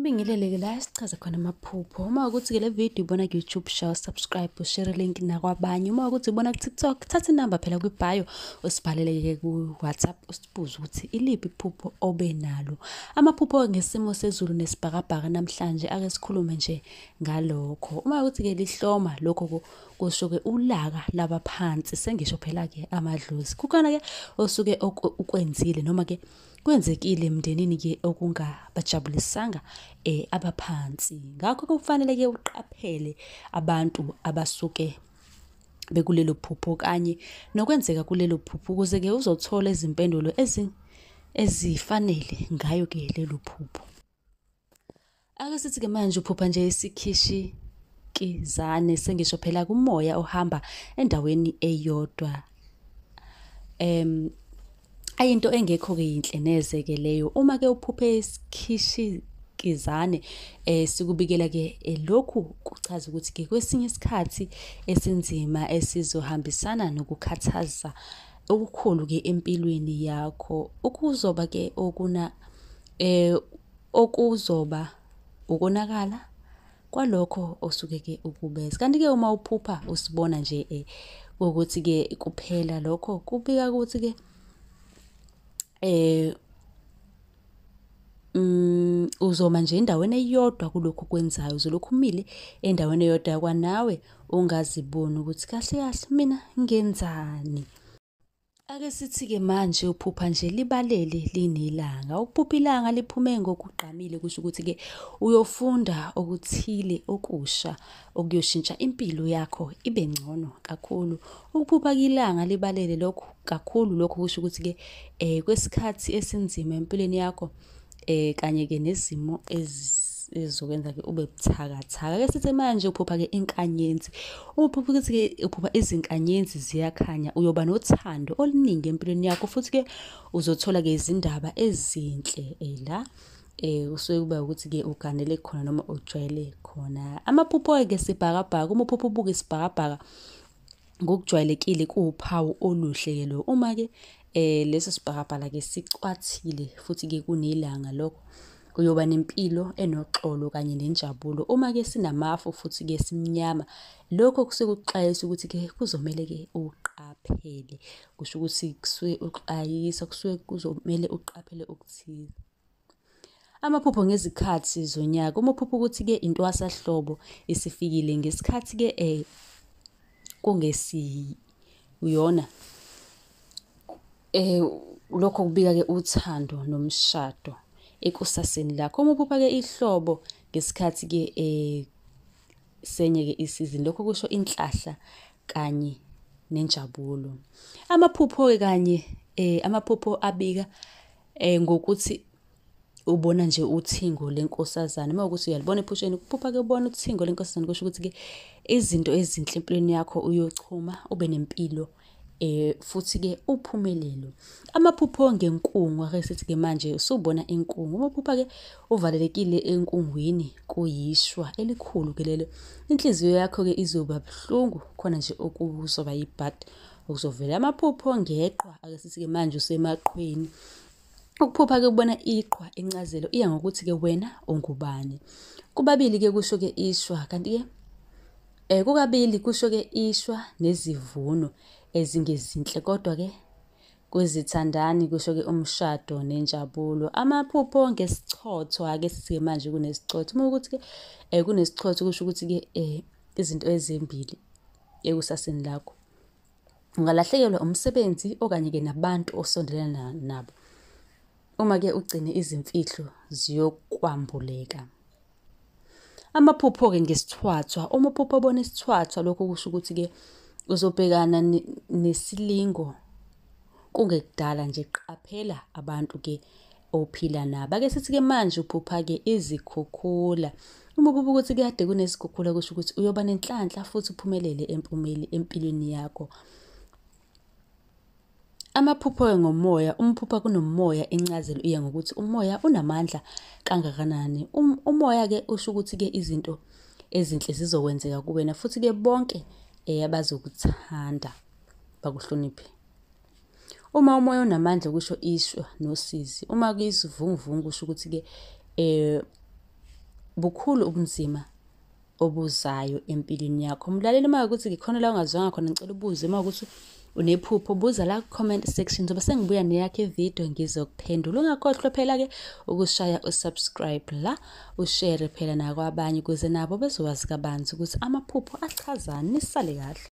Ngibingelele la esichaza khona amaphupho. Uma ukuthi le video ibona ku YouTube, share, subscribe, share link nakwabanye. Uma ukuthi ibona ku TikTok, thatha inamba phela kwi bio usibhalele ku WhatsApp usibuze ukuthi iliphi iphupho obe nalo. Amaphupho ngesimo sezulu nesibhakabhaka namhlanje ake sikhulume nje ngalokho. Uma ukuthi ke lihloma lokho kusho ke ulaka labaphansi sengisho phela ke amadlozi. Kukhona ke osuke ukwenzile noma ke kwenzekile emndenini ke okungabajabulisanga abaphansi. Ngakho kufanele ke uqaphele abantu abasuke bekulelo phupho kanye nokwenzeka kulelo phupho ukuze ke uzothola izimpendulo ezifanele ngayo ke lelo phupho. Ake sithi ke manje uphupha nje isikhishikizane sengisho phela kumoya ohamba endaweni eyodwa. Ayinto engekho ke inhle neze ke leyo. Uma ke uphuphe isikhishikizane sikubikela ke lokhu kuchaza ukuthi ke kwesinye isikhathi esinzima esizohambisana nokukhathaza okukhulu ke empilweni yakho. Ukuzoba ke okuzoba ukonakala kwalokho osuke ke ukubeza. Kanti ke uma uphupha usibona nje ukuthi ke kuphela lokho kubika ukuthi ke uzoma nje endaweni eyodwa kulokho kwenzayo, uzolokhu umile endaweni eyodwa kwanawe ungaziboni ukuthi kahle kahle mina ngenzani. Ake sithi ke manje uphupha nje libalele linelanga. Ukuphupha ilanga liphume ngokugqamile kusho ukuthi ke uyofunda okuthile okusha okuyoshintsha impilo yakho ibe ngcono kakhulu. Ukuphupha ilanga libalele lokho kakhulu lokho kusho ukuthi ke kwesikhathi esinzima empilweni yakho kanye ke nezimo ezizokwenza ke ube buthakathaka. Ake sithi manje uphupha ke inkanyenzi. Uphupha ukuthi ke uphupha izinkanyenzi ziyakhanya, uyoba nothando oluningi empilweni yakho futhi ke uzothola ke izindaba ezinhle la usuke kuba ukuthi ke uganele khona noma ujwayele khona. Amaphupho ke sibhakabhaka, uma uphupha ubuke isibhakabhaka ngokujwayelekile kuwuphawu oluhle ke lo. Uma ke leso sibhakabhaka ke sicwathile futhi ke kunelanga lokho kuyoba nempilo enoxolo kanye nenjabulo. Uma ke sinamafu futhi ke simnyama lokho kusuke kuxwayisa ukuthi ke kuzomela ke uqaphele. Kusho ukuthi kusuke uxwayisa kusuke kuzomela uqaphele okuthile. Amaphupho ngezikhathi zonyaka. Uma uphupha ukuthi ke intwasahlobo isifikile ngesikhathi ke uyona lokho kubika ke uthando nomshado ekusaseni lakho. Uma uphupha ke ihlobo ngesikhathi ke senye ke isizini lokho kusho inhlahla kanye nenjabulo. Amaphupho ke kanye amaphupho abika ngokuthi ubona nje uthingo lenkosazana. Uma ukuthi uyalibona ephusheni ukuphupha ke ubona uthingo lenkosazana kusho ukuthi ke izinto ezinhle empilweni yakho uyochuma ube nempilo futhi ke uphumelelo. Amaphupho ngenkungu. Ake sithi ke manje usubona inkungu. Uma uphupha ke uvalelekile enkungwini kuyishwa elikhulu ke lelo. Inhliziyo yakho ke izoba buhlungu khona nje okuzoba yibhadi okuzovela. Amaphupho ngeqhwa. Ake sithi ke manje usemaqhweni. Ukuphupha ke ubona iqhwa incazelo iya ngokuthi ke wena ungubani. Kubabili ke kusho ke ishwa kanti ke kukabili kusho ke ishwa nezivuno ezingezinhle kodwa ke kwezithandani kusho ke umshado nenjabulo. Amaphupho ngesichotho. Ake sithi manje kunesichotho. Uma ukuthi ke kunesichotho kusho ukuthi ke izinto ezimbili ekusaseni lakho. Ungalahlekelwa umsebenzi okanye ke nabantu osondelana nabo. Uma ke ugcine izimfihlo ziyokwambuleka. Amaphupho ke ngesithwathwa. Uma uphupha ubona isithwathwa lokho kusho ukuthi ke uzobhekana nesilingo kungekudala nje. Qaphela abantu ke ophila nabo. Ake sithi ke manje uphupha ke izikhukhula. Uma uphupha ukuthi kade kunezikhukhula kusho ukuthi uyoba nenhlanhla futhi uphumelele empilweni yakho. Amaphupho ngomoya. Umphupha kunomoya incazelo iya ngokuthi umoya unamandla kangakanani. Umoya ke usho ukuthi ke izinto ezinhle zizokwenzeka kuwena futhi ke bonke abazokuthanda bakuhloniphe. Uma umoya unamandla kusho ishwa nosizi. Uma kuyisivunguvungu kusho ukuthi ke bukhulu ubunzima obuzayo empilweni yakho. Mlaleli, uma ukuthi ngikhona la ungazwanga khona, ngicela ubuze. Uma ukuthi unephupho, buza la comment section. Zobe sengibuya neyakhe video ngizokuphendula. Ungakhohlwa phela-ke ukushaya usubscribe la, ushare phela nakwabanye ukuze nabo bezokwazi kabanzi ukuthi amaphupho achazani. Nisale kahle.